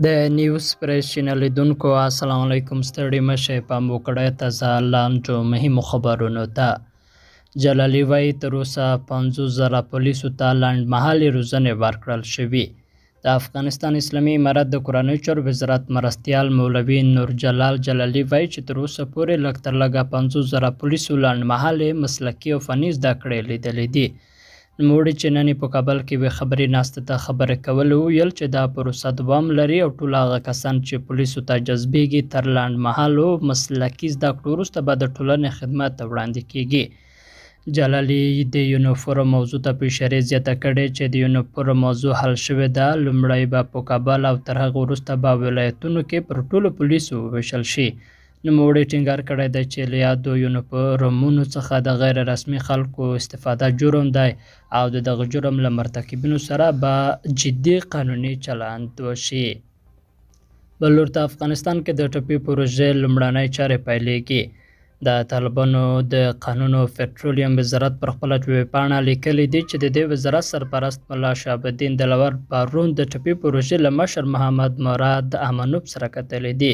د نیوز پریس چینل لیدونکو السلام علیکم. ستړي مشه پام وکړئ تازه لاندو مهمو خبرونو ته. جلالی وایي تر اوسه 50,000 پولیسو ته لنډمهالې روزنې ورکړل شوي. د افغانستان اسلامي امارت د کورنیو چارو وزارت مرستیال مولوي نور جلال جلالی وایي چې تر اوسه پورې لږ تر لږه 50,000 پولیسو لنډمهالې مسلکي او فني زده کړې لیدلې دي. نوموړي چې نن په کابل کې یوې خبري ناستې ته خبرې کولو وویل چې دا پروسه دوام لري او ټول هغه کسان چې پولیسو ته جذبېږي تر لنډمهالو مسلکي زده کړو وروسته به د ټولنې خدمت ته وړاندې کیږي. جلالی د یونیفورم موضوع ته په اشارې زیاته کړې چې د یونیفورم موضوع حل شوې ده. لومړی به په کابل او تر هغه وروسته به ولایتونو کې پر ټولو پولیسو وویشل شي. نوموړي ټینګار کړی دی چې له یادو یونیفورمونو څخه د غیر رسمي خلکو استفاده جرم دی او د دغه جرم له مرتکبینو سره به جدي قانوني چلند وشي. بل لور ته افغانستان کې د ټپي پروژې لومړنۍ چارې پیلېږي. د طالبانو د قانون او پټرولیم وزارت پر خپله ویبپاڼه لیکلي دي چې د دې وزارت سرپرست ملا شهاب الدین دلاور پرون د ټپي پروژې له مشر محمد مراد امانوف سره کتلي دي.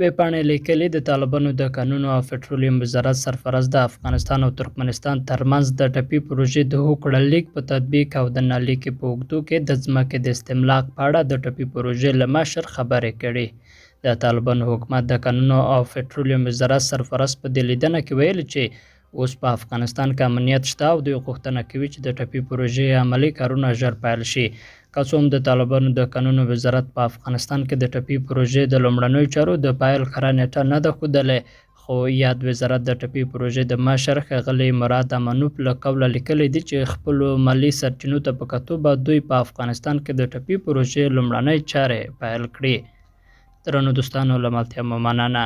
ویبپاڼې لیکلي د طالبانو د قانون او پټرولیم وزارت سرپرست د افغانستان او ترکمنستان ترمنځ د ټپي پروژې د هوکړه لیک په تطبیق او د نالیکې په اوږدو کې د ځمکې د استملاک په اړه د ټپي پروژې له مشر خبرې کړي. د طالبانو حکومت د قانون او پټرولیم وزارت سرپرست په دې لیدنه کې ویلي چې اوس په افغانستان کې امنیت شته او دوی غوښتنه کوي چې د ټپي پروژې عملي کارونه ژر پیل شي. که څه هم د طالبانو د قانون وزارت په افغانستان کې د ټپي پروژې د لومړنیو چارو د پیل کره نیټه نه ده ښودلې، خو یاد وزارت د ټپي پروژې د مشر ښاغلي مراد امانوف له قوله لیکلی دي چې خپلو مالي سرچینو ته په کتو به دوی په افغانستان کې د ټپي پروژې لومړنۍ چارې پیل کړي. درنو دوستانو له ملتیا مو مننه.